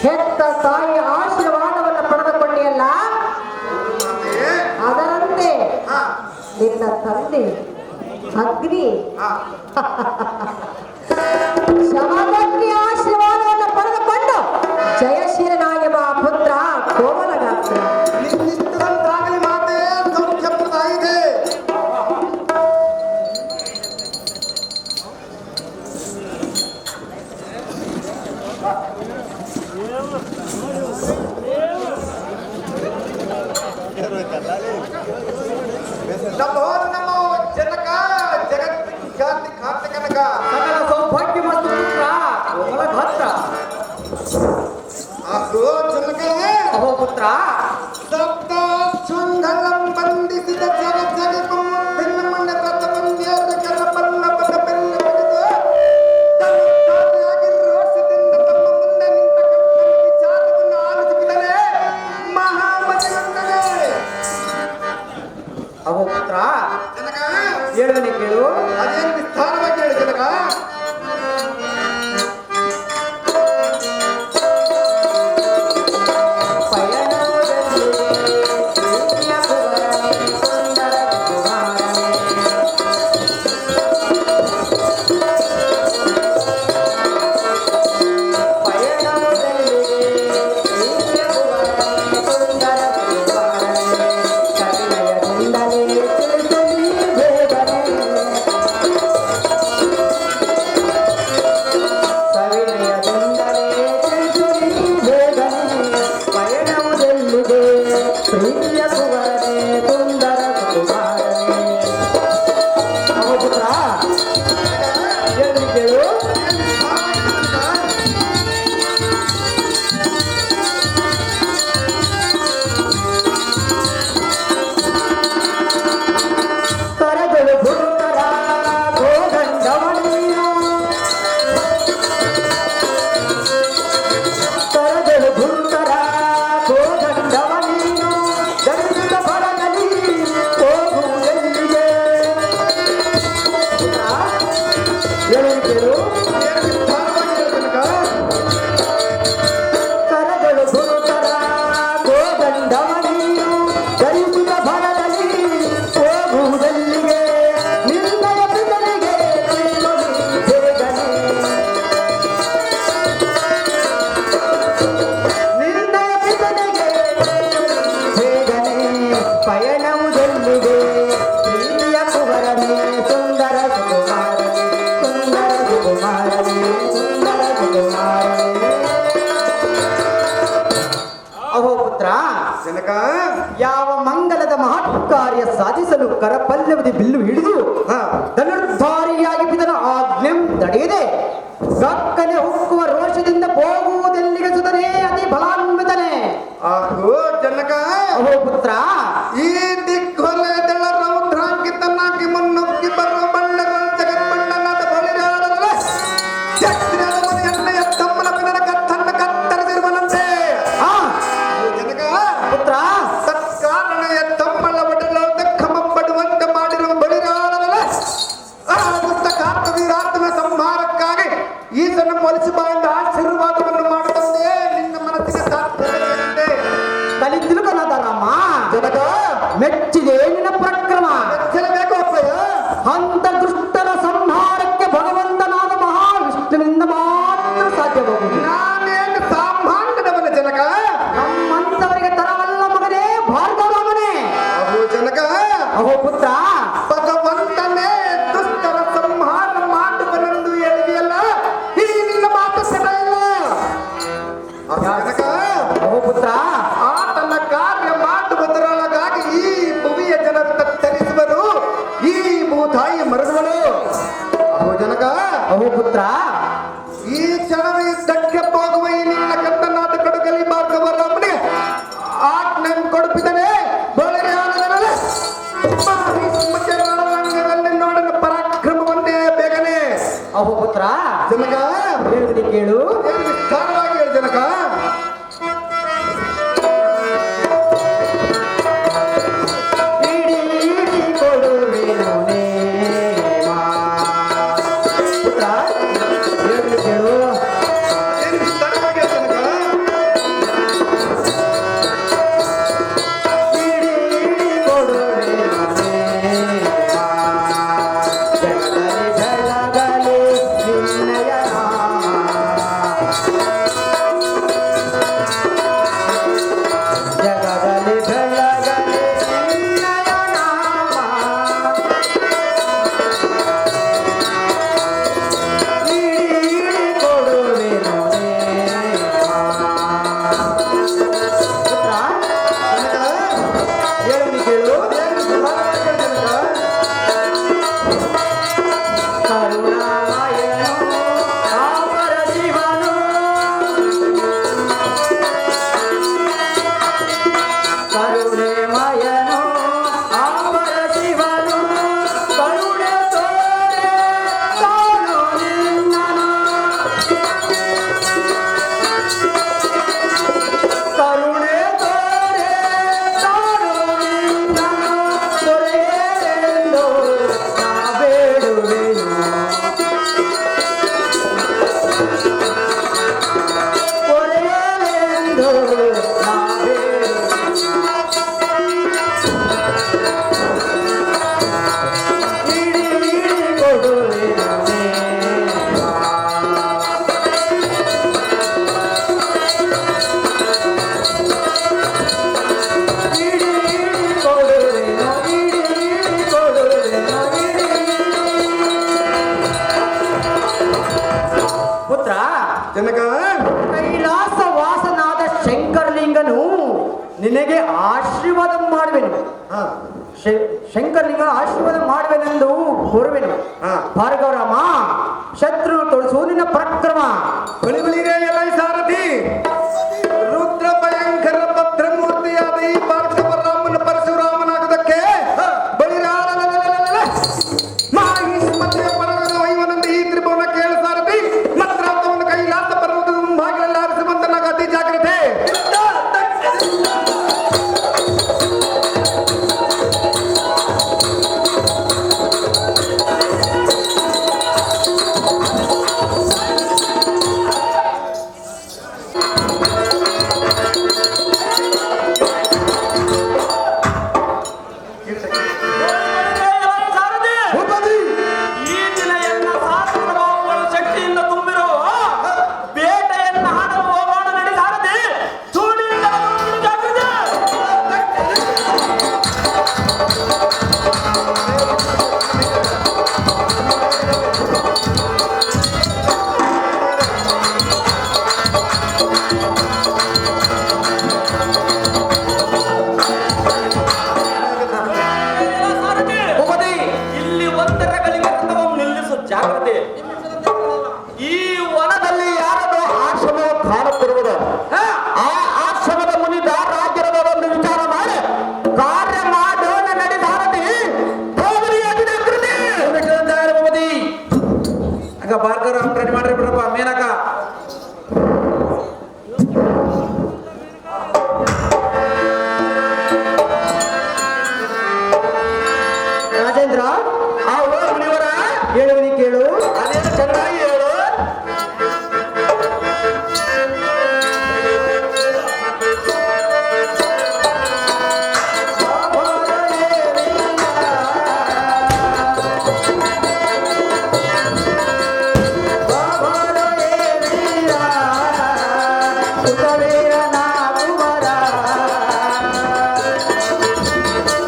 ಹೆತ್ತ ತಾಯಿಯ ಆಶೀರ್ವಾದವನ್ನು ಪಡೆದುಕೊಂಡಿಯಲ್ಲ, ಅದರಂತೆ ನಿನ್ನ ತಂದೆ ಅಗ್ನಿ ಶಮದಗ್ನಿ ಆಶೀರ್ವಾದವನ್ನು ಪಡೆದುಕೊಂಡು ಜಯಶೀಲನಾಗಿ ಬಾ ಪುತ್ರ ಕೋಮಲಗಾತ್ರ. ಸಕಲ ಸೌಭಾಗ್ಯ ಮತ್ತು ಪುತ್ರ ಕೋಮಲಗಾತ್ರ. ಅಹೋ ಪುತ್ರ, ಸಪ್ತ ಶೃಂಗಲಂ ಬಂಧಿಸಿದ ಜಗಜ್ಜಗಕ್ಕೂ ಭಿನ್ನಮಣ್ಣ ತತ್ವನ್ಯಾದ ಕರಪನ್ನ ಪದಪೆಲ್ಲ ಪಡೆದು ತನ್ನುತ್ತಾರೆಯಾಗಿ ರೋಷದಿಂದ ತಮ್ಮ ಮುಂದೆ ನಿಂತ ಕರ್ತನ ವಿಚಾರವನ್ನು ಆಲಿಸಿಬಿಡಲೇ ಮಹಾಮತಿವಂತನೇ. ಅಹೋ ಪುತ್ರ, ಜನಕ ಹೇಳನೆ ಕೇಳು. ಅದೇನು ವಿಸ್ತಾರವಾಗಿ ಹೇಳಿ ಜನಕ. ಅಹೋ ಪುತ್ರ, ಜನಕ ಯಾವ ಮಂಗಲದ ಮಹತ್ ಕಾರ್ಯ ಸಾಧಿಸಲು ಕರಪಲ್ಯವದಿ ಬಿಲ್ಲು ಹಿಡಿದು ಧನುರ್ಧಾರಿಯಾಗಿ ಬಿದ್ದನ ಆಜ್ಞೆ ತಡೆಯದೆ ಗಕ್ಕನೆ ಹುಕ್ಕುವ ರೋಷದಿಂದ ಹೋಗುವುದೆಲ್ಲಿಗೆ ಸುತನೇ ಅತಿ ಬಲಾನ್ವಿತನೇ. ಆಹೋ ಜನಕ ಅಹೋ ಪುತ್ರ, ಈ ದಿಗ್ವಲಯದಳ ರೌದ್ರಾಂಕಿತನಾಗಿ ಮುನ್ನುಗ್ಗಿ ಬರುವ ಬಣ್ಣಗಳ ಜಗತ್ಮಂಡನಾದ ಬಳಿರಾಡಲ ಚಕ್ರದ ಮನೆಯನ್ನ ತಮ್ಮನ ಬಿನನ ಕತ್ತನ್ನ ಕತ್ತರಿಸಿರುವನಂತೆ. ಜನಕ ಪುತ್ರ, ಸತ್ಕಾರಣ ತಮ್ಮಳ ಒಡಲ ದಕ್ಕಮಂಬಡುವಂತೆ ಮಾಡಿರುವ ಬಳಿರಾಡಲ ಆ ಪುಸ್ತಕಾರ್ಥ ವೀರಾತ್ಮ ಸಂಹಾರಕ್ಕಾಗಿ ಈತನ ಮೊಲಿಸಿಬಾಯಿಂದ ಆಶೀರ್ವಾದವನ್ನು ಮಾಡುತ್ತಂತೆ. ನಿನ್ನ ಮನಸ್ಸಿಗೆ ಸಾರ್ಥಕತೆ ಕಲಿತಿರುಕನಾದ ರಾಮ. ಜನಕ ಮೆಚ್ಚಿದೆ ನಿನ್ನ ಪ್ರಕ್ರಮ. ಮೆಚ್ಚಲೇಬೇಕು ಅಪ್ಪಯ್ಯ. ಅಂತ ದುಷ್ಟರ ಸಂಹಾರಕ್ಕೆ ಭಗವಂತನಾದ ಮಹಾವಿಷ್ಣುವಿನಿಂದ ಮಾತ್ರ ಸಾಧ್ಯವಾಗುವುದು. ನಾನೇನು ಸಾಮಾನ್ಯದವನ ಜನಕ. ನಮ್ಮಂತವರಿಗೆ ತರವಲ್ಲ ಮಗನೇ ಭಾರ್ಗವರಾಮನೇ. ಅಹೋ ಜನಕ ಅಹೋ ಪುತ್ರ, ಭಗವಂತನೇ ದುಷ್ಟರ ಸಂಹಾರ ಮಾಡುವನೆಂದು ಹೇಳಿದೆಯಲ್ಲ, ಈ ನಿನ್ನ ಮಾತು ಸರಿಯಲ್ಲ. ಜನಕ ಅಹೋ ಪುತ್ರ, ಆತನ ಕಾರ್ಯ ಮಾಡುವುದರೊಳಗಾಗಿ ಈ ಭುವಿಯ ಜನ ತತ್ತರಿಸುವರು, ಈ ಭೂತಾಯಿ ಮರಳುವಳು. ಅಹೋ ಜನಕ ಅಹೋ ಪುತ್ರ, ಈ ಕ್ಷಣವೇ ಯುದ್ಧಕ್ಕೆ ಹೋಗುವ ಈ ನಿನ್ನ ಕತ್ತನಾದ ಕಡುಗಲಿ ಭಾರ್ಗವರಾಮನಿಗೆ ಆಜ್ಞೆ ಕೊಡುತ್ತಿದ್ದಾನೆ. ನೋಡನ ಪರಾಕ್ರಮವನ್ನೇ ಬೇಗನೆ. ಅಹೋ ಪುತ್ರ, ಜನಕ ಹೇಳಿದ್ರೆ ಕೇಳು. ಏನು ವಿಸ್ತಾರವಾಗಿ ಹೇಳಿ ಜನಕ. ಪುತ್ರ, ಹೇಳಿದ್ರೆ ಕೇಳು. ಏನು ವಿಸ್ತಾರವಾಗಿ ಹೇಳಿ ಜನಕ. ಪುತ್ರ ಜನಕ ಕೈಲಾಸ ವಾಸನಾದ ಶಂಕರಲಿಂಗನು ನಿನಗೆ ಆಶೀರ್ವಾದ ಮಾಡುವೆನು. ಹಾ ಶಂಕರಲಿಂಗ ಆಶೀರ್ವಾದ ಮಾಡುವೆನೆಂದು ಕೋರುವೆನು. ಹಾ. ಭಾರ್ಗವರಾಮ, ಶತ್ರು ತೊಳಸು ನಿನ್ನ ಪರಾಕ್ರಮ. ಬಳಿಬಳಿಗೆ ಎಲ್ಲ ಸಾರಥಿ ರುದ್ರ ಭಯಂಕರ ಭದ್ರಮೂರ್ತಿಯಾದ ಈ ಪಾರ್ಥವರಾಮನ ಪರಶುರಾಮನಾಗುವುದಕ್ಕೆ ಮಾಹಿಷ್ಮತಿಯ ಪರಗನ ವೈವನಂದ ಈ ತ್ರಿಭುವನ ಕೇಳ ಸಾರಥಿ ಮತ್ರಾರ್ಥವನ್ನು ಕೈಲಾಸ ಪರ್ವತದ ಮುಂಭಾಗದಲ್ಲಿ ಆರಿಸುವಂತನಾಗ ಅತಿ ಜಾಗ್ರತೆ. ಭೂಪತಿ ಈ ದಿನ ಎಲ್ಲ ಸಾಧನ ಭಾವಗಳು ಶಕ್ತಿಯಿಂದ ತುಂಬಿರುವ ಬೇಟೆಯನ್ನ ಆಡಲು ಹೋಗೋಣ ನಡಿ ಸಾರಥಿ. ಸೂಡಿಯಿಂದ ಬಂದು ಜಾಗ್ರತೆ. ಎಲ್ಲ ಸಾರಥಿ. ಭೂಪತಿ, ಇಲ್ಲಿ ಒಂದರ ಗಳಿಗೆ ರಥವನ್ನು ನಿಲ್ಲಿಸು ಜಾಗ್ರತೆ. ಈ ವನದಲ್ಲಿ ಯಾರದೋ ಆಶ್ರಮವು ಕಾಣುತ್ತಿರುವುದು. ಆ ಆಶ್ರಮದ ಮುನಿದ ರಾಜ್ಯದ ಒಂದು ವಿಚಾರ ಮಾಡಿ ಕಾರ್ಯ ಮಾಡೋಣ ನಡಿ ಸಾರಥಿ. ಹೋಗಲಿಯಾಗಿದೆ ಕೃತಿ. ಭೂಪತಿ ಹಂಗ ಭಾರ್ಗವ ರೆಡಿ ಮಾಡ್ರಿ ಬಿಡಪ್ಪ. ಮೇನಕ ರಾಜೇಂದ್ರ, ಆ ಮುನಿವರ ಹೇಳುವನಿ ಕೇಳು. ಅದೇನು ಚೆನ್ನಾಗಿ ಹೇಳು.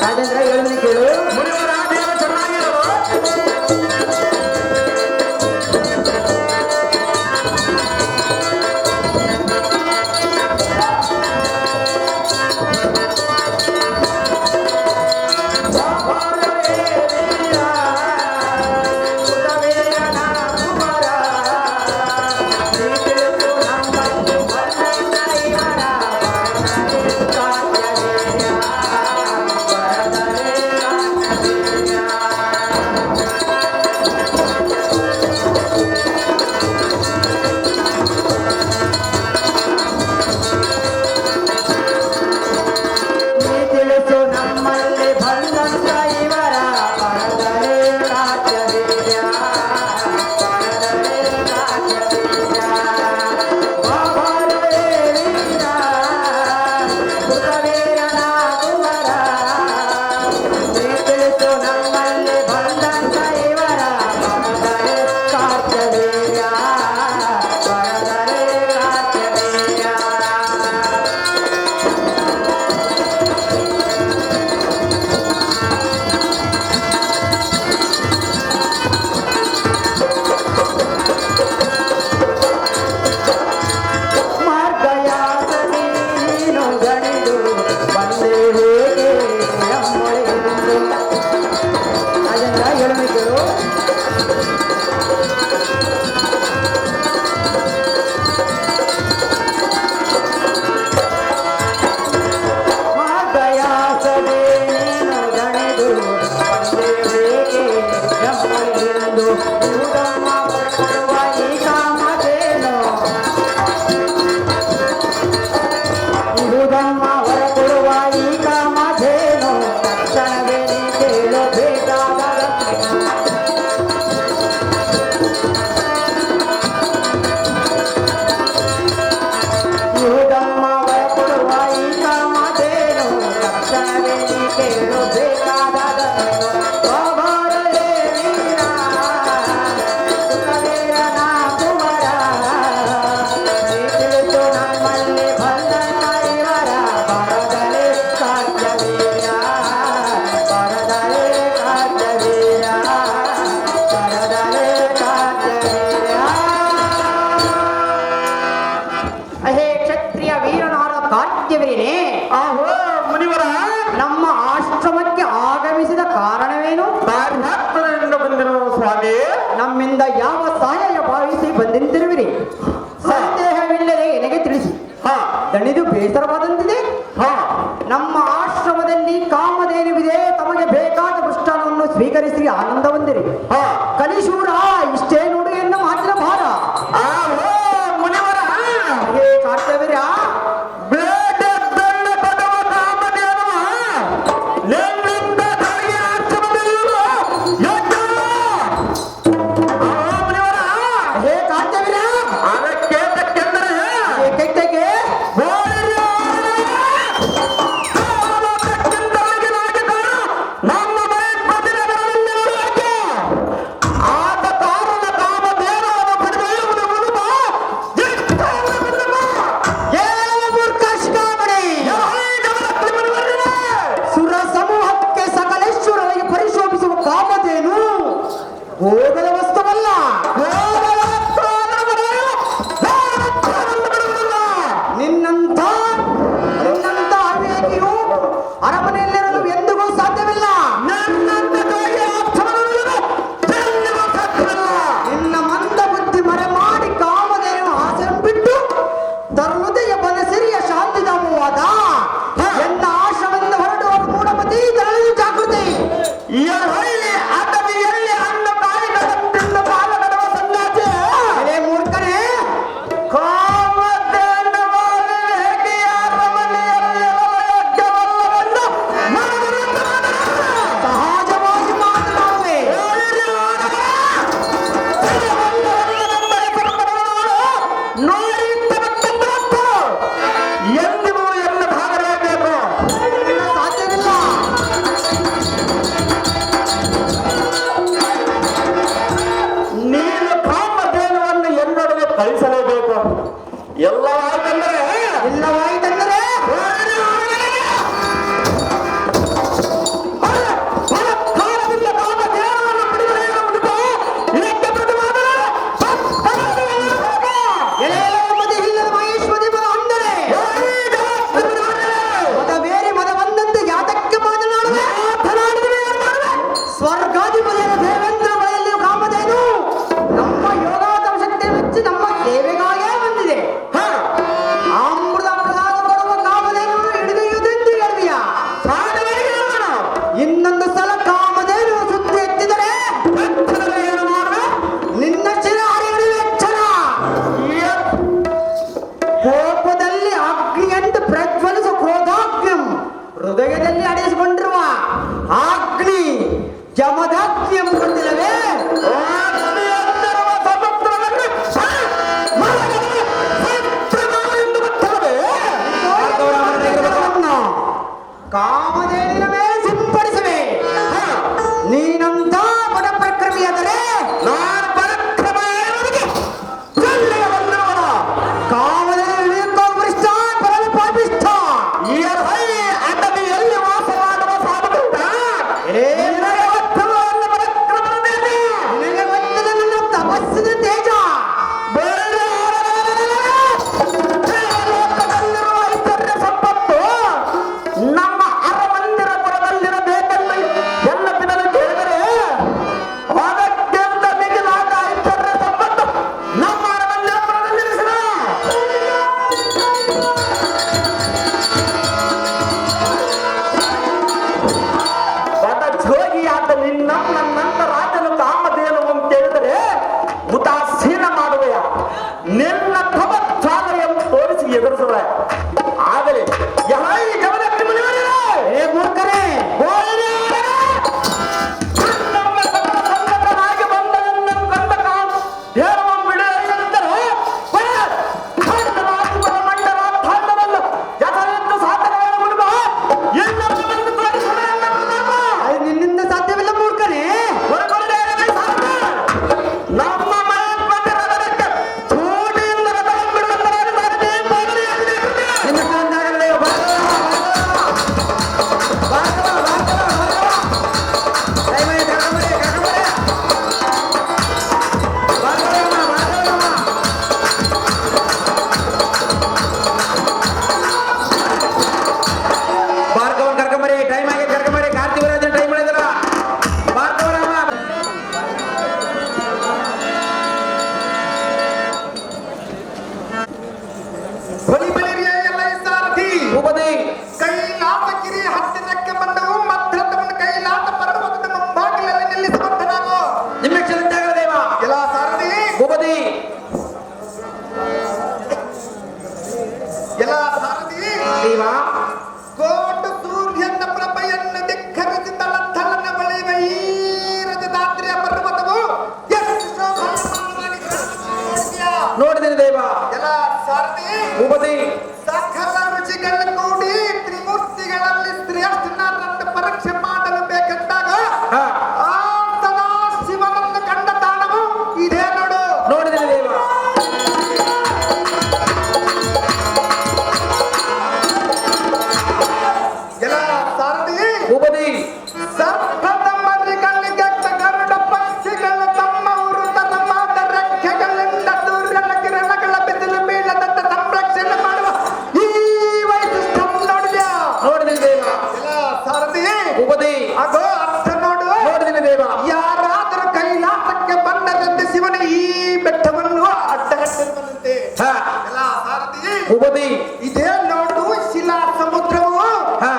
ರಾಜೇಂದ್ರ ಹೇಳುವನಿ ಕೇಳು. ಮುನಿವರ ಅದೇನು ಚೆನ್ನಾಗಿ ಹೇಳು. ನೋಡಿ ಎಂದಿಗೂ ಎಲ್ಲ ಭಾಗವಹಿಸಬೇಕು. ಸಾಧ್ಯವಿಲ್ಲ. ನೀನು ಕಾಮಧೇನುವನ್ನು ಎಲ್ಲೊಡನೆ ಕಳಿಸಲೇಬೇಕು. ಎಲ್ಲವಾಯ್ತಂದರೆ ಇಲ್ಲವಾಯಿತೆಂದರೆ ಕಾಲದಿಂದ ಕಾಮಧೇನುವನ್ನು ಬಿಡುಗಡೆಯಾಗುವುದು ಇದಕ್ಕೆ ಪ್ರತಿವಾದನೆ. ಮದ ಇಲ್ಲದ ಮಹೇಶ್ವರಿ ಮದ ಅಂದರೆ ಮದ ಬೇರೆ ಮದ ಬಂದಂತೆ ಯಾತಕ್ಕೆ ಮಾತನಾಡುವೆ? ಸ್ವರ್ಗಾಧಿಪತಿಯಾದ ದೇವೇಂದ್ರ ಬಳಿಯಲ್ಲಿ ಕಾಮಧೇನು ನಮ್ಮ ಯೋಗಾತಮ ಶಕ್ತಿ ಮೆಚ್ಚಿ ನಮ್ಮ ಸೇವೆಗಾಗೇ ಬಂದಿದೆ. ಅಮೃತ ಪ್ರಸಾದ ಕೊಡುವ ಕಾಮಧೇನು ಹಿಡಿದೆಯುವುದೆಂದು ಹೇಳಿದೆಯಾ? ಇನ್ನೊಂದು ಸಲ ಕಾಮಧೇನು ಸುದ್ದಿ ಎತ್ತಿದರೆ ಏನು ಮಾಡುವೆ? ನಿನ್ನ ಶಿರ ಹರಿಯುವ ಎಚ್ಚರ. ಕೋಪದಲ್ಲಿ ಅಗ್ನಿಯಂತೆ ಪ್ರಜ್ವಲಿಸುವ ಕ್ರೋಧಾಗ್ನಿಂ ಹೃದಯದಲ್ಲಿ ಅಡೆಸಿಕೊಂಡಿರುವ ಅಗ್ನಿ ಜಮದಾಗ್ನಿ ಎಂಬುದಿಲ್ಲವೇ? ಕಾಮಧೇನಿನ ಮೇಲೆ ಸಿಂಪಡಿಸುವೆ. ನೀನಂತ ಬಡ ಪ್ರಕ್ರಮಿಯಾದರೆ ನಾನು ಪರಾಕ್ರಮ ಎನ್ನುವುದಕ್ಕೆ ಸೊಳ್ಳೆಯ ಬಂದವನು. ಕಾಮಧೇನು ವರಿಷ್ಠ ಪರಮ ಪಾಪಿಷ್ಠ. ಈ ಹೈ ಅಡವಿಯಲ್ಲಿ ವಾಸ ಮಾಡುವ ಸಾಧುಗಳಿಂದ ನಿನಗೆ ಗೊತ್ತುವಲ್ಲ ಪರಾಕ್ರಮದ ಮೇಲೆ. ನಿನಗೆ ಗೊತ್ತಿದ ನನ್ನ ತಪಸ್ಸಿನ ತೇಜ. ಬೇರೆ ಲೋಕದಲ್ಲಿರುವ ಐಶ್ವರ್ಯ ಸಂಪತ್ತು ನಮ್ಮ ಅರಮಂದಿರಪುರದಲ್ಲಿರಬೇಕೆಂದು ಎಲ್ಲ ದಿನಗಳು ಕೇಳಿದರೆ ಅದಕ್ಕಿಂತ ಮಿಗಿಲಾದ ಐಶ್ವರ್ಯ ಸಂಪತ್ತು ನಮ್ಮ ಅರಮಂದಿರಪುರದಲ್ಲಿರಿಸಿದ. ಒಬ್ಬ ಜೋಗಿಯಾದ ನನ್ನಂತ ರಾಜನು ಕಾಮಧೇನು ಅಂತ ಹೇಳಿದರೆ ಉದಾಸೀನ ಮಾಡುವೆಯ. ನಿನ್ನ ತಪಚ್ಚಾಲನೆಯನ್ನು ತೋರಿಸಿ ಎದುರಿಸುವ. ಆಗಲೇ ಯಾರೇ ಗಮನಕ್ಕೆ ಮುನಿವರೇ, ಏ ಮೂರ್ಖರೇ, ನಮ್ಮ ಸಂಗತನಾಗಿ ಬಂದವನ್ನ ಕಂಡ ದೇವರನ್ನು ಬಿಡುಗಡೆಯಿದ್ದರೆ ಮಂಡಲ ತಾಂಡವಲ್ಲ ಯಥಾರ್ಥ ಸಾಧನೆಯನ್ನು ಮುಡುವ ಎಲ್ಲರೂ ಬಂದು ತೋರಿಸುವ. ಅದು ನಿನ್ನಿಂದ ಸಾಧ್ಯವಿಲ್ಲ ಮೂರ್ಖರೇ. ನಮ್ಮ ಮನೆಗೆ ಚೂಟಿಯಿಂದ ಬಿಡುವಂದರೆ ನಿನ್ನ ಕಂದಾಗಲೇ ಭಾರ್ಗವನ್ ಕರ್ಕೊಂಬರಿ. ಟೈಮ್ ಆಗಿ ಕರ್ಕೊಂಬರಿ. ಕಾರ್ತಿವರಾಜನ್ ಟೈಮ್ ಮಾಡಿದ್ರ ಭಾರ್ಗವರಾಮ. ಬಲಿಬಲಿರಿಯ ಎಲ್ಲ ಸಾರಥಿ ಉಪದಿ ಕೈಲಾಸಗಿರಿ ಹತ್ತಿರಕ್ಕೆ ಬಂದವು. ಮಧ್ಯದವನು ಕೈಲಾಸ ಪರ್ವತದ ಮುಂಭಾಗದಲ್ಲಿ ನಿಲ್ಲಿಸುವಂತ ನಾವು ನಿಮ್ಮ ಕ್ಷಣತ್ಯಾಗರ ದೇವ ಎಲ್ಲ ಸಾರಥಿ ಉಪದಿ ಎಲ್ಲ ಸಾರಥಿ ದೇವ ಕೋಟು ಸೂರ್ಯನ ಪ್ರಭೆಯನ್ನು ಧಿಕ್ಕರಿಸಿ ತಳತಳನ ಬಳಿವ ಈ ರಜದಾತ್ರಿಯ ಪರ್ವತವು ಎಷ್ಟು ಶೋಭಾಯಮಾನವಾಗಿ ಕಾಣುತ್ತಿದೆಯಾ? ನೋಡಿದ್ದೇನೆ ದೇವ ಎಲ್ಲ ಸಾರಥಿ ಉಪದಿ ಸಕಲ ರುಚಿಗಳ ಕೂಡಿ ತ್ರಿಮೂರ್ತಿಗಳಲ್ಲಿ ಶ್ರೇಷ್ಠನನ್ನು ಪರೀಕ್ಷೆ ಮಾಡಲು ಬೇಕೆಂದಾಗ ಹಾ ಆ ಸದಾ ಶಿವನನ್ನು ಕಂಡ ತಾಣವು ಇದೇ ನೋಡು. ನೋಡಿದ್ದೇನೆ ದೇವ ಎಲ್ಲ ಸಾರಥಿ ಉಪದಿ ಸರ್ಪದ ಮರಿಗಳಿಗೆ ಗರುಡ ಪಕ್ಷಿಗಳು ತಮ್ಮ ವೃತದ ಮಾದ ರೆಕ್ಕೆಗಳಿಂದ ಸೂರ್ಯನ ಕಿರಣಗಳ ಬಿಸಿಲು ಬೀಳದಂತ ಸಂರಕ್ಷಣೆ ಮಾಡುವ ಈ ವೈಶಿಷ್ಟ್ಯ ನೋಡಿದ್ಯಾ? ನೋಡಿದ್ದೇನೆ ದೇವ ಎಲ್ಲ ಸಾರಥಿ ಉಪದಿ ಆಗೋ ಅರ್ಥ ನೋಡು. ನೋಡಿದ್ದೇನೆ ದೇವ ಯಾರಾದರೂ ಕೈಲಾಸಕ್ಕೆ ಬಂದರಂತೆ ಶಿವನ ಈ ಬೆಟ್ಟವನ್ನು ಅಡ್ಡಗಟ್ಟಿರುವಂತೆ. ಹಾ ಎಲ್ಲ ಸಾರಥಿ ಉಪದಿ ಇದೇ ನೋಡು ಶಿಲಾ ಸಮುದ್ರವು. ಹಾ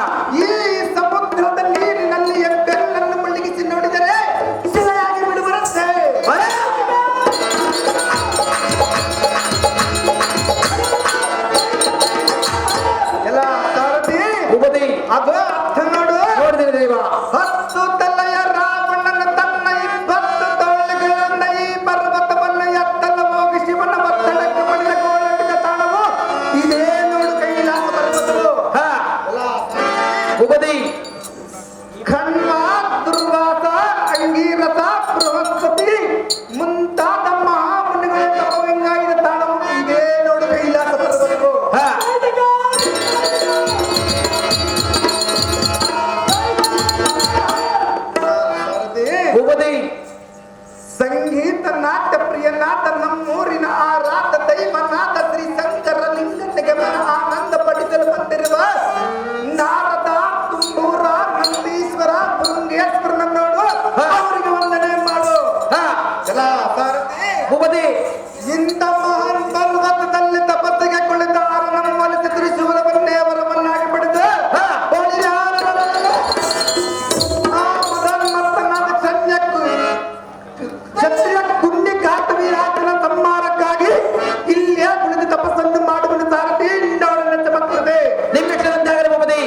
ಈ ಸಮುದ್ರದ ನೀರಿನಲ್ಲಿ ಬೆಲ್ಲನ್ನು ಮುಳುಗಿಸಿ ನೋಡಿದರೆ ಶಿಲೆಯಾಗಿ ಬಿಡುವಂತೆ. ಎಲ್ಲ ಸಾರಥಿ ಉಪದಿ ಅದು ಅರ್ಥ ನೋಡು. ನೋಡಿದ್ದೇನೆ ದೇವ 10 ತಲೆಯ ರಾವಣನ ತನ್ನ 20 ತೋಳುಗಳಿಂದ ಈ ಪರ್ವತವನ್ನು ಎತ್ತಲು ಹೋಗಿ ಶಿವನ ಒತ್ತಡಕ್ಕೆ ಮಣಿದ ಭೂಪತಿ ಖಣ್ವ ದುರ್ವಾಸ ಅಂಗೀರಸ ಬೃಹಸ್ಪತಿ ಮುಂತಾದ ಮಹಾಮುನಿಗಳ ತಪವಿಂಗಾಯಿದ ತಾಣವು ಇದೇ ನೋಡು ಕೈಲಾಸ ಪರ್ವತವು. ಹಾ ಭೂಪತಿ ಸಂಗೀತ ನಾಟ್ಯ ಪ್ರಿಯನಾಥ ನಮ್ಮೂರಿನ ಆರಾಧ ದೈವನಾಥ ಶ್ರೀ ಶಂಕರ ಲಿಂಗನಿಗೆ ಮನ ಆನಂದ ಪಡಿಸಲು ಬಂದಿರುವ ನಾರದ ತುಂಬೂರ ನಂದೀಶ್ವರ ಬೃಂಗೇಶ್ವರನ ನೋಡು, ಅವರಿಗೆ ವಂದನೆ ಮಾಡು. ಹಾ ಎಲ್ಲ ಸಾರಥಿ, ಭೂಪತಿ ಇಂಥ ಮಹಾನ್ ಪರ್ವತದಲ್ಲಿ ತಪಸ್ಸಿಗೆ ಕುಳಿತಾರ ನಮ್ಮ ಒಲಿಸಿ ತ್ರಿಶೂಲವನ್ನೇ ವರವನ್ನಾಗಿ ಪಡೆದು ಕ್ಷತ್ರಿಯ ಗುಂಡಿ ಕಾಟುವಿರಾಜನ ಸಂಹಾರಕ್ಕಾಗಿ ಇಲ್ಲೇ ಕುಳಿತು ತಪಸ್ಸನ್ನು ಮಾಡುವುದು ಸಾರಥಿ ನಿನ್ನವರನ್ನ ಚಮಕ್ತದೆ. ನಿಮ್ಮ ಹೆಸರಂತಾಗಲಿ ಭೂಪತಿ.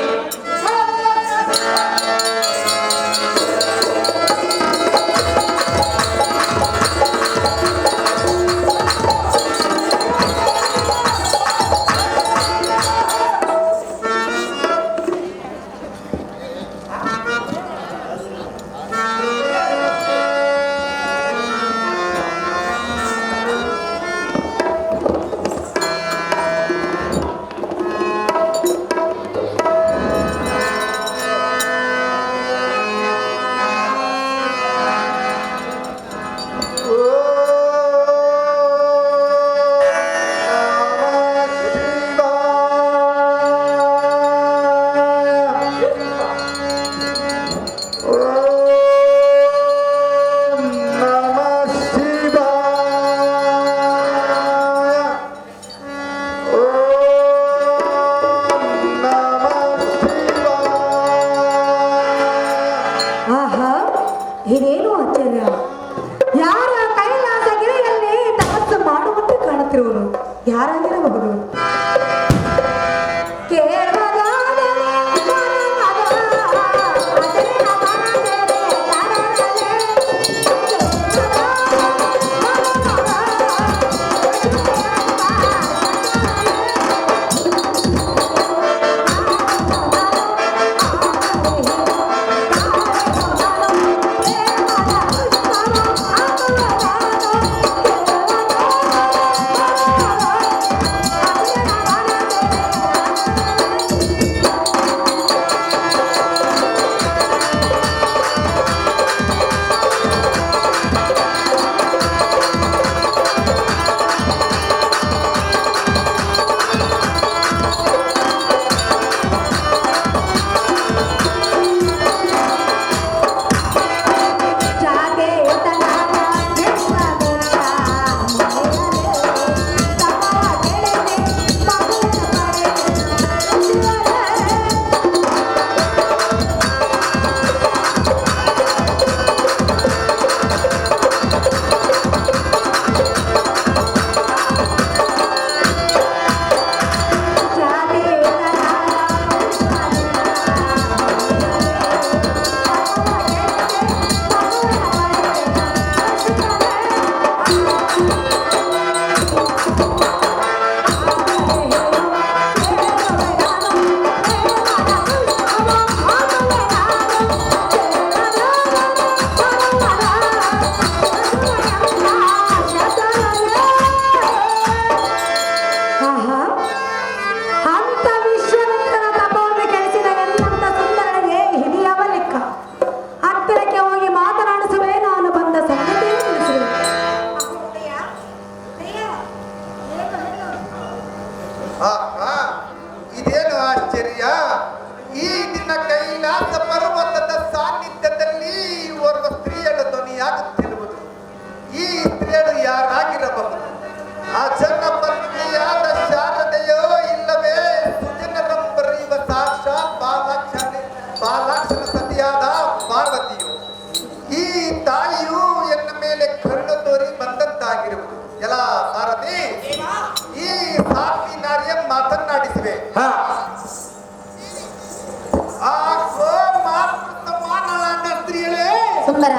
ಆಹಾ, ಇದೇನು ಆಶ್ಚರ್ಯ! ಯಾರ ಕೈಲಾಸ ಗಿರಿಯಲ್ಲಿ ತಪಸ್ಸು ಮಾಡುವಂತೆ ಕಾಣುತ್ತಿರುವರು ಯಾರಾಗಿರಬಹುದು? ಇದೇನು ಆಶ್ಚರ್ಯ! ಈ ದಿನ ಕೈಲಾಸ ಪರ್ವತದ ಸಾನ್ನಿಧ್ಯದಲ್ಲಿ ಓರ್ವ ಸ್ತ್ರೀಯಳ ಧ್ವನಿಯಾಗುತ್ತಿರುವುದು. ಈ ಸ್ತ್ರೀಯಳು ಯಾರಾಗಿರಬಹುದು? ಅಜನ ಪತ್ನಿಯಾದ ಶಾರದೆಯೋ ಇಲ್ಲವೇ ಸುಜನರಂಬರಿಯುವ ಸಾಕ್ಷಾತ್ ಬಾಲಾಕ್ಷನ ಸತಿಯಾದ ಪಾರ್ವತಿಯೋ? ಈ ತಾಯಿಯು ಎನ್ನ ಮೇಲೆ ಕರುಣೆ ತೋರಿ ಬಂದಂತಾಗಿರುವುದು. ಎಲ್ಲ ಸಾರಥಿ, ಈ ಸಾತ್ವಿ ನಾರಿಯ ಮಾತನಾಡಿಸಿವೆ. ಸ್ತ್ರೀಯಳೇ, ಸುಂದರ,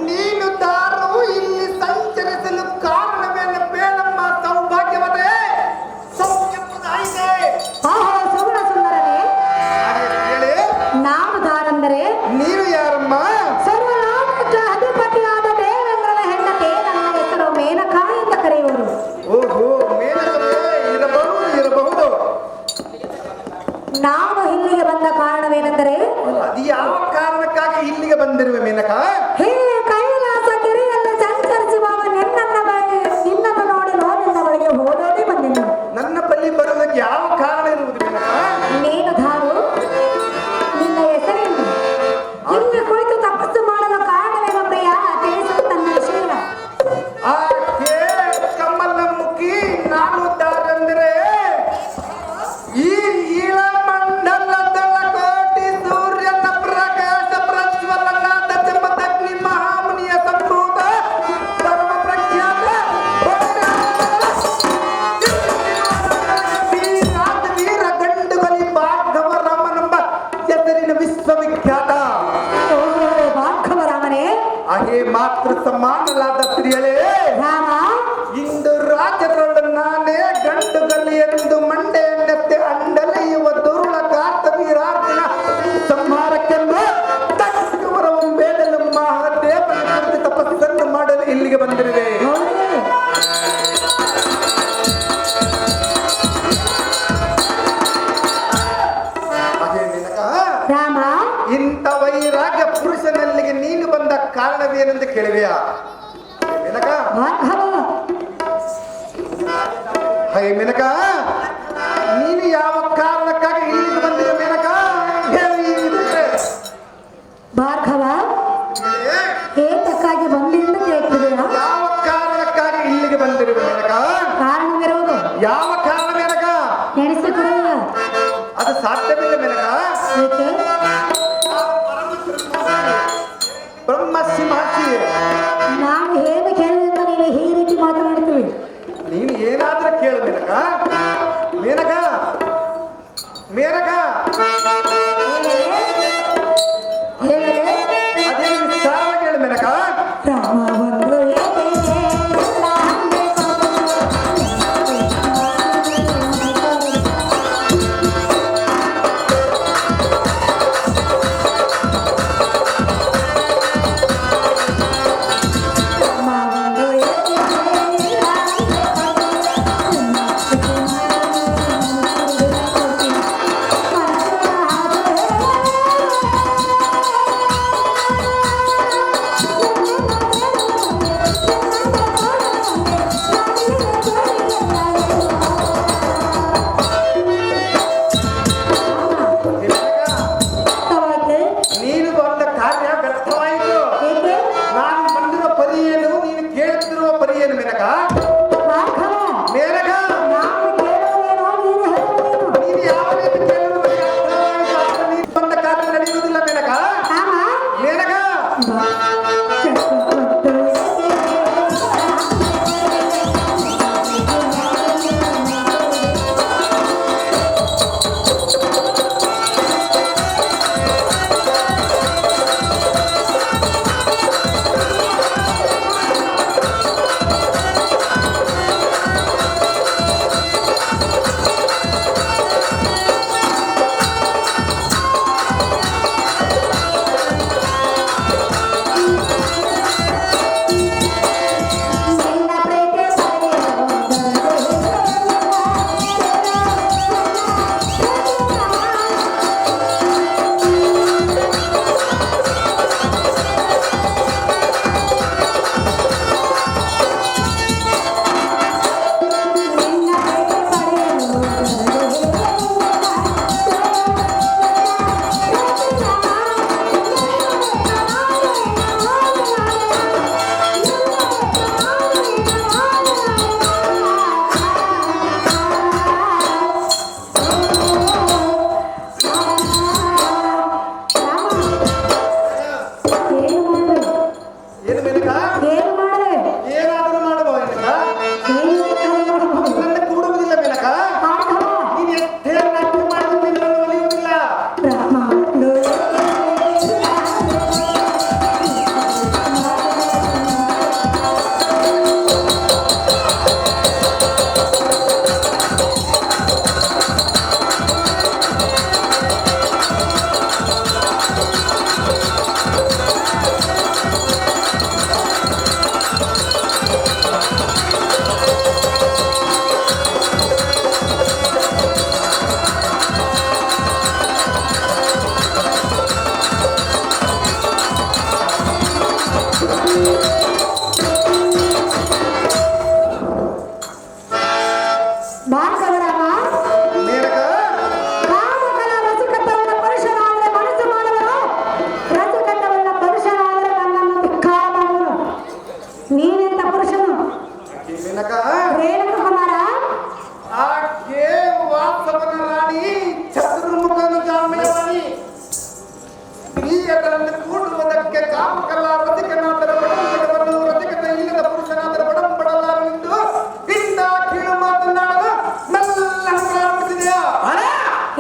ನೀನು ತಾರು ಇಲ್ಲಿ ಸಂಚರಿಸಲು ಕಾರಣವೇನು? ಬೇಡಮ್ಮ ಸೌಭಾಗ್ಯವತೆ ಸೌಖ್ಯಪ್ರದಾಯಿಕೆ. ಆಹೋ ಸುಗುಣ ಸುಂದರನೇ, ಹೇಳಿ. ಬಂದರೆ ಈ ಈಳಮಂಡಲದಳ ಕೋಟಿ ಸೂರ್ಯನ ಪ್ರಕಾಶ ಪ್ರಜ್ವಲನಾದ ಜಮದಗ್ನಿ ಮಹಾಮುನಿಯ ಸಂಭೂತ ಸರ್ವ ಪ್ರಖ್ಯಾತ ವೀರ ಗಂಡುಗಲಿ ಭಾರ್ಗವ ರಾಮನೆಂಬ ಹೆಸರಿನ ವಿಶ್ವವಿಖ್ಯಾತ ಭಾರ್ಗವರಾಮನೇ ಹಾಗೆ ಮಾತೃ ಸಮಾನಲಾದ ಸ್ತ್ರೀಯಳೇ ರಾಮ ಇಂದು ರಾಜರೊಳು ನಾನೇ ಗಂಡುಗಲಿ ಎಂದು ಮಂಡೆಯನ್ನೆತ್ತೆ ಅಂಡಲೆಯುವ ದುರುಳ ಕಾತ ವೀರಾರ್ಜುನ ಸಂಹಾರಕ್ಕೆಂದು ತಕ್ಷಕವರವು ಬೇಡಲು ಮಹಾದೇವನ ಕುರಿತು ತಪಸ್ಸನ್ನು ಮಾಡಲು ಇಲ್ಲಿಗೆ ಬಂದಿರುವೆ ಹೌದೇ? ಹಾಗೆ ನಿನಗ ರಾಮ ಇಂಥ ವೈರಾಗ್ಯ ಪುರುಷನಲ್ಲಿಗೆ ನೀನು ಬಂದ ಕಾರಣವೇನೆಂದು ಕೇಳುವೆಯಾ ಮೆನಕ ಭಾರ್ಗವ ಹೈ ಮೆನಕ ನೀನು ಯಾವ ಕಾರಣಕ್ಕಾಗಿ ಇಲ್ಲಿಗೆ ಬಂದಿದೆ ಮೆನಕ ಹೇಳಿ ಭಾರ್ಗವ ಏತಕ್ಕಾಗಿ ಬಂದಿಂದ ಕೇಳ್ತಿದೆಯಾ ಯಾವ ಕಾರಣಕ್ಕಾಗಿ ಇಲ್ಲಿಗೆ ಬಂದಿರುವೆ ಮೆನಕ ಕಾರಣವಿರುವುದು ಯಾವ ಕಾರಣ ಮೆನಕ ನೆನೆಸಿಕೊಡುವ ಅದು ಸಾಧ್ಯವಿಲ್ಲ ಮೆನಕ ಏಕೆ ಬ್ರಹ್ಮ ಸಿಂಹಾಸಿ ನಾನು ಏನು ಕೇಳಿದ್ರೆ ನೀನು ಈ ರೀತಿ ಮಾತನಾಡ್ತೀವಿ ನೀನು ಏನಾದ್ರೂ ಕೇಳು ಮೆನಕ ಮೇನಕ ಮೇನಕ ಹೇಳಲೇ ಅದೇನು ವಿಸ್ತಾರವಾಗಿ ಹೇಳು ಮೆನಕ ರಾಮ ಬಂದು ಏಕೆ ಎಲ್ಲ ಅನ್ಬೇಕು? ರಾಮ ಬಂದು ಏಕೆ ಎಲ್ಲ ಅನ್ಬೇಕು?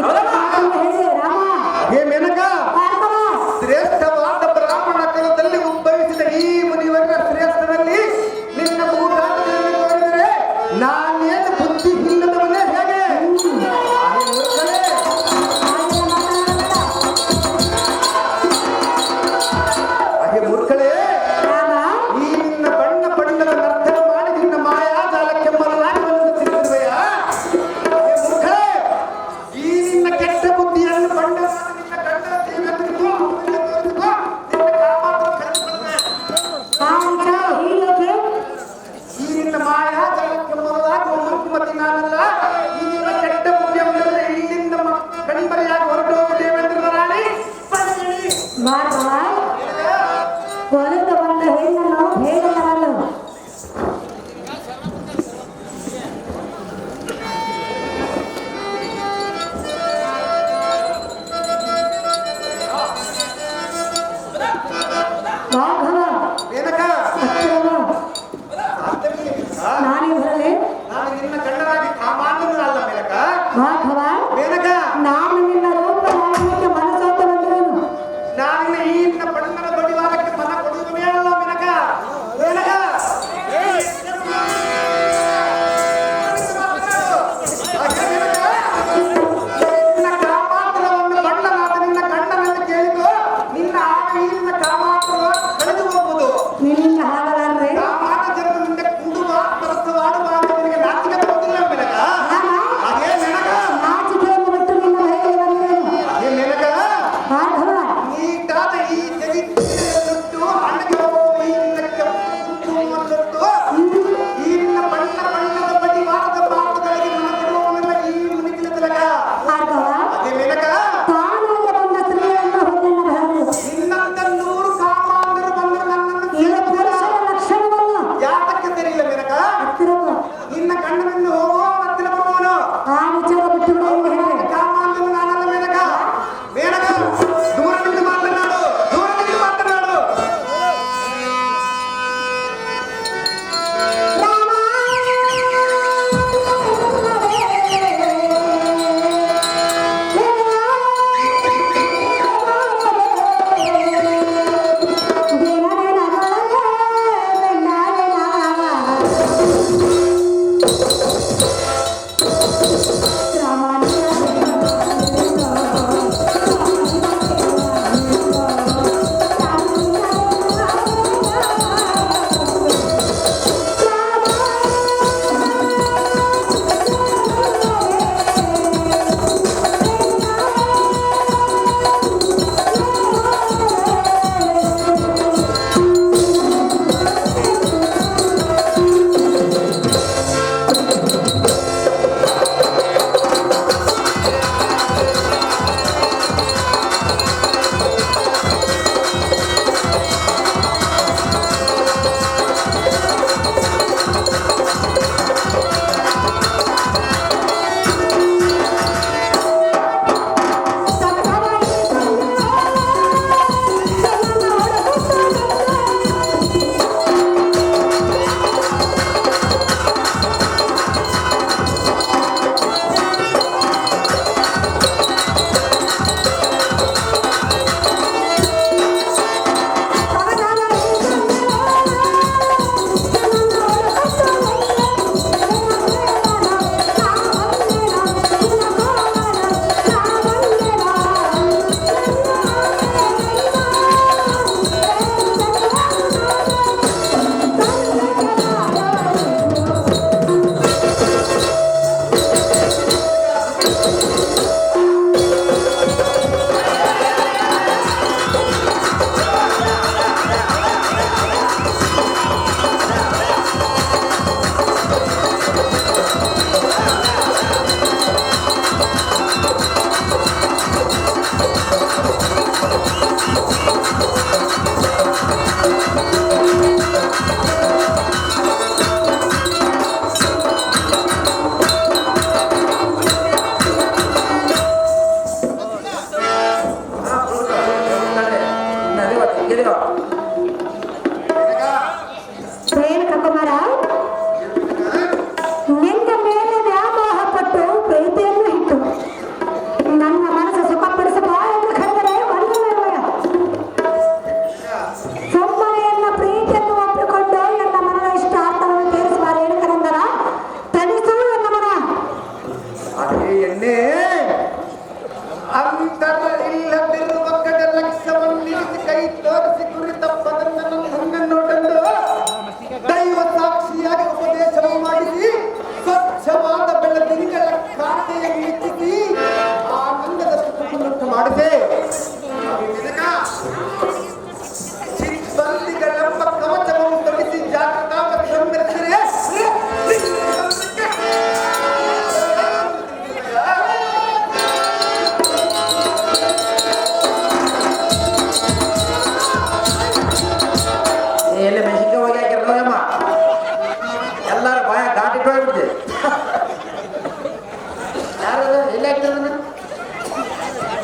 ಹೇಳಿ ರಾಮ ಹೇ ಮೇನಕ ಭಾರ್ಗವ ಶ್ರೇಷ್ಠವಾದ ಬ್ರಾಹ್ಮಣ ಕುಲದಲ್ಲಿ ಉದ್ಭವಿಸಿದ ಈ ಮುನಿವರ ಶ್ರೇಷ್ಠರಲ್ಲಿ ನಿನ್ನ ಮೂಢಾಂತರವನ್ನು ನೋಡಿದರೆ ನಾನೇನು ಬುದ್ಧಿ ಇಲ್ಲದವನೇ ಹೇಗೆ ಅರೆ ಮೂರ್ಖನೇ. ಅರೆ ಮೂರ್ಖಳೇ ರಾಮ ಈ ನಿನ್ನ ಬಣ್ಣ ಬಣ್ಣದ ನರ್ತನ ಮಾಡಿ ನಿನ್ನ ಮಾಯಾಜಾಲಕ್ಕೆ ಮರಳಾಗಿ ತಿಳಿದಿರುವೆಯಾ? ಅರೆ ಮೂರ್ಖಳೇ ಈ ನಿನ್ನ ಕೆಟ್ಟ ಬುದ್ಧಿಯನ್ನು ಬಣ್ಣ ನಿನ್ನ ಗಂಡನ ಜೀವನಕ್ಕೂ ತೋರಿಸಿಕೋ, ನಿನ್ನ ಕಾಮವನ್ನು ಕಳೆದುಕೊಳ್ಳುವೆ. ಆ ವಿಚಾರ ಹೀಗೆ ಈ ನಿನ್ನ ಮಾಯಾಜಾಲಕ್ಕೆ ಮರಳಾಗಿ ಮುಖ್ಯಮತಿ ನಾನಲ್ಲ. ಈ ನಿನ್ನ ಕೆಟ್ಟ ಬುದ್ಧಿಯನ್ನು ಇಲ್ಲಿಂದ ಕಣ್ಮರೆಯಾಗಿ ಹೊರಟು ಹೋಗುತ್ತೇವೆಂದು ರಾಣಿ ಬನ್ನಿ. ಭಾರ್ಗವ ಹೊರಗೆ ಬಂದ ಹೆಣ್ಣನ್ನು ಹೇಳಲಾರಳು ಭಾರ್ಗವ ಮೇನಕ ಹತ್ತಿರವ ನಾನೇ ಬರಲೆ ನಾನು ನಿನ್ನ ಗಂಡನಾಗಿ ಕಾಮಾಂಧನು ಅಲ್ಲ ಮೇನಕ. ಭಾರ್ಗವ ಮೇನಕ ನಾನು ನಿನ್ನ ರೂಪ ಮಾಡಲಿಕ್ಕೆ ಮನಸ್ಸೋತ ಬಂದಿರುವೆನು ನಾನು ಈ ನಿನ್ನ ಬಣ್ಣದ ಬಡಿವಾರಕ್ಕೆ ಮನ ಕೊಡುವುದೇ ಅಲ್ಲ ಮೇನಕ. ಮೇನಕ ನಿನ್ನ ಕಾಮಾಂತರವನ್ನು ಬಣ್ಣನಾದ ನಿನ್ನ ಗಂಡನನ್ನು ಕೇಳಿಕೋ. ನಿನ್ನ ಈ ನಿನ್ನ ಕಾಮಾಂತರ ಕಳೆದು ಹೋಗುವುದು. ನಿನ್ನಿಂದ ಹಾಗಲಾರದೆ ಕಾಮಾಂತ ಜನರಿಂದ ಕುಂದುವ ಪರಸವಾಡುವ ನಿನಗೆ ನಾಚಿಕೆ ಬರುವುದಿಲ್ಲ ಮೇನಕ. ಹಾಗೇ ಮೇನಕ ನಾಚಿಕೆಯನ್ನು ಬಿಟ್ಟು ನಿನ್ನ ಮನೆಯಲ್ಲಿ ಬಂದಿರುವೆನು ಹಾಗೇ ಮೇನಕ ಭಾರ್ಗವ ನೀಟಾದ ಈ ತೆಗೆದುಟ್ಟು ಹಣಗೆ ಹೋಗುವ ಈ ನಿನ್ನ ಕೆಂಪು ಈ ನಿನ್ನ ಬಣ್ಣ ಬಣ್ಣದ ಬಡಿ ಮಾರ್ಗದ ಮಾರ್ಗಗಳಿಗೆ ಮನಕೊಡುವವನೆಲ್ಲ ಈ ಮುನಿಗಿನ ತಿಲಕ. ಭಾರ್ಗವ ಅದೇ ಮೇನಕ ತಾನಾಗ ಬಂದ ಸ್ತ್ರೀಯನ್ನು ಹೊಂದಿನ ಬರಲು ನಿನ್ನಂತ 100 ಕಾಮಾಂಧರು ಬಂದರು ನನ್ನನ್ನು ಇದು ಪುರುಷನ ಲಕ್ಷಣವಲ್ಲ ಯಾತಕ್ಕೆ ತೆರೆಯಿಲ್ಲ ಮೇನಕ. ಹತ್ತಿರವ ನಿನ್ನ ಗಂಡನನ್ನು ಹೋಗುವ ಹತ್ತಿರ ಬರುವವನು ಆ ವಿಚಾರ ಬಿಟ್ಟು ಬಿಡು ಎಂದು ಹೇಳಿ ಕಾಮಾಂಧನು ನಾನಲ್ಲ ಮೇನಕ. ಮೇನಕ ದೂರ ನಿಂತು ಮಾತನಾಡು, ದೂರ ನಿಂತು ಮಾತನಾಡು.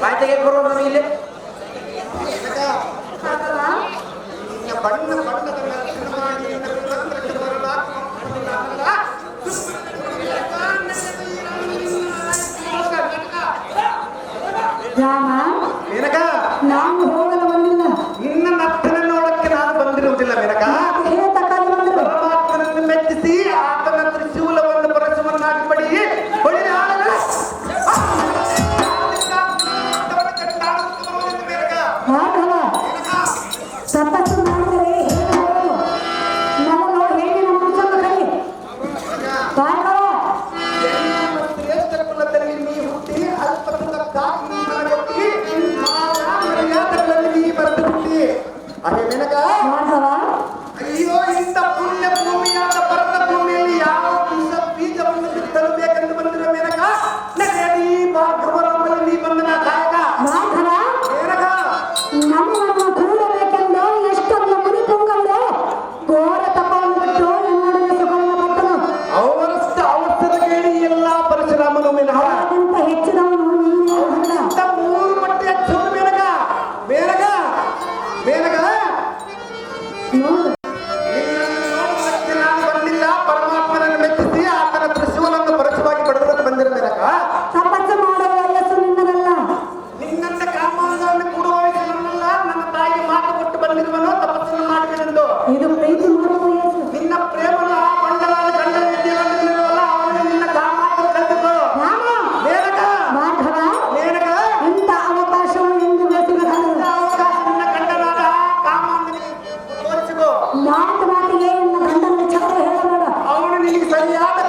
ಬಾಯ್ ತೆಗೆ ಬರೋದು ನಮಗೆ ಇಲ್ಲಿ ನಿನ್ನ ಬಣ್ಣ ಬಣ್ಣದ ನರ್ತನ ಮಾಡಿ ನಿನ್ನ ಕುಲಂತ್ರಕ್ಕೆ ಬರಲಾಗುವುದಿಲ್ಲ. ರಾಮ ಮೇನಕ, ನಾನು ಹೋಗಲು ಬಂದಿಲ್ಲ. ನಿನ್ನ ನರ್ತನ ನೋಡಕ್ಕೆ ನಾನು ಬಂದಿರುವುದಿಲ್ಲ ಮೇನಕ. ಹೇಳ್ತಕ್ಕಂಥ ಬಂದ್ರು ಪರಮಾತ್ಮನನ್ನು ಮೆಚ್ಚಿಸಿ ಆತನ ತ್ರಿಶೂಲವನ್ನು ಪರಶುವನ್ನಾಗಿ ಪಡಿ ಹೊಡೆದ ಆಳಗಳ ಭಾರ್ಗವ ತಪಸ್ಸು ಮಾಡಿದರೆ ಹೇಗಾಗುವುದು? ನಮ್ಮನ್ನು ಹೆಣ್ಣಿನ ಮನಸ್ಸನ್ನು ಕಲಿ. ಭಾರ್ಗವ ಶ್ರೇಷ್ಠರ ಕುಲದಲ್ಲಿ ನೀ ಹುಟ್ಟಿ ಅಲ್ಪತ್ವಕ್ಕಾಗಿ ಮನಗೊತ್ತಿ ಮರ್ಯಾದೆಗಳಲ್ಲಿ ನೀ ಬರೆದು ಹುಟ್ಟಿ ಅದೇ ಮೇನಕ. ಭಾರ್ಗವ ಅಯ್ಯೋ, ಇಂಥ ಪುಣ್ಯ ಭೂಮಿಯಾದ ಭರತ ಭೂಮಿಯಲ್ಲಿ ಯಾವ ಬೀಜವನ್ನು ಬಿತ್ತಲು ಬೇಕೆಂದು ಬಂದಿರೋ ಮೇನಕ. ನಡೆಯಲಿ ಭಾರ್ಗವರಲ್ಲಿ ನೀ ಬಂದನ ಕಾಯಕ ಭಾರ್ಗವ ಮೇನಕ. ನಮ್ಮನ್ನು ಕೂಡಬೇಕೆಂದು ಎಷ್ಟೊಂದು ಮುನಿ ಪುಂಗವರು ಘೋರ ತಪವನ್ನು ಬಿಟ್ಟು ಎನ್ನೊಡನೆ ಸುಖವನ್ನು ಪಟ್ಟನು. ಅವರಷ್ಟು ಅವಸರ ಕೇಳಿ ಎಲ್ಲ ಪರಶುರಾಮನು ಮೇನಕ. ಅದಕ್ಕಿಂತ ಹೆಚ್ಚಿನವನು ನೀನೇ ಹೊರಡ. ಇಂಥ 3 ಪಟ್ಟು ಹೆಚ್ಚು ಮೇನಕ. ಮೇನಕ ಮೇನಕ ನೋಡು ನಾನು ಬಂದಿಲ್ಲ. ಪರಮಾತ್ಮನನ್ನು ಮೆಚ್ಚಿಸಿ ಆತನ ತ್ರಿಶೂಲವನ್ನು ಪರಶುವಾಗಿ ಪಡೆದುಕೊಂಡು ಬಂದಿರ ಮೇನಕ. ತಪಸ್ಸು ಮಾಡುವ ವಯಸ್ಸು ನಿನ್ನದಲ್ಲ. ನಿನ್ನಂತ ಕಾಮಗಳನ್ನು ಕೊಡುವ ವಯಸ್ಸಿನಲ್ಲ. ನನ್ನ ತಾಯಿಗೆ ಮಾತು ಕೊಟ್ಟು ಬಂದಿರುವನು ತಪಸ್ಸನ್ನು ಮಾಡುವೆನೆಂದು. ಇದು ಪ್ರೀತಿ ಮಾಡುವ ವಯಸ್ಸು. ನಿನ್ನ ಪ್ರೇಮನು ಆ ಮಂಡಲಾದ ಗಂಡ ವಿದ್ಯೆಯಲ್ಲ ಅವನು ನಿನ್ನ ಕಾಮಾತು ಕಳೆದುಕೋ ರಾಮ ಮೇನಕ. ಭಾರ್ಗವ ಮೇನಕ ಇಂಥ ಅವಕಾಶವು ಎಂದು ಬೆಳೆಸಬೇಕಾದ ಅವಕಾಶ ನಿನ್ನ ಗಂಡನಾದ ಕಾಮನಿಗೆ ತೋರಿಸಿಕೋ. ಮಾತಿಗೆ ನನ್ನ ಗಂಡನ ಛಲ ಹೇಳಬೇಡ. ಅವನು ನಿನಗೆ ಸರಿಯಾದ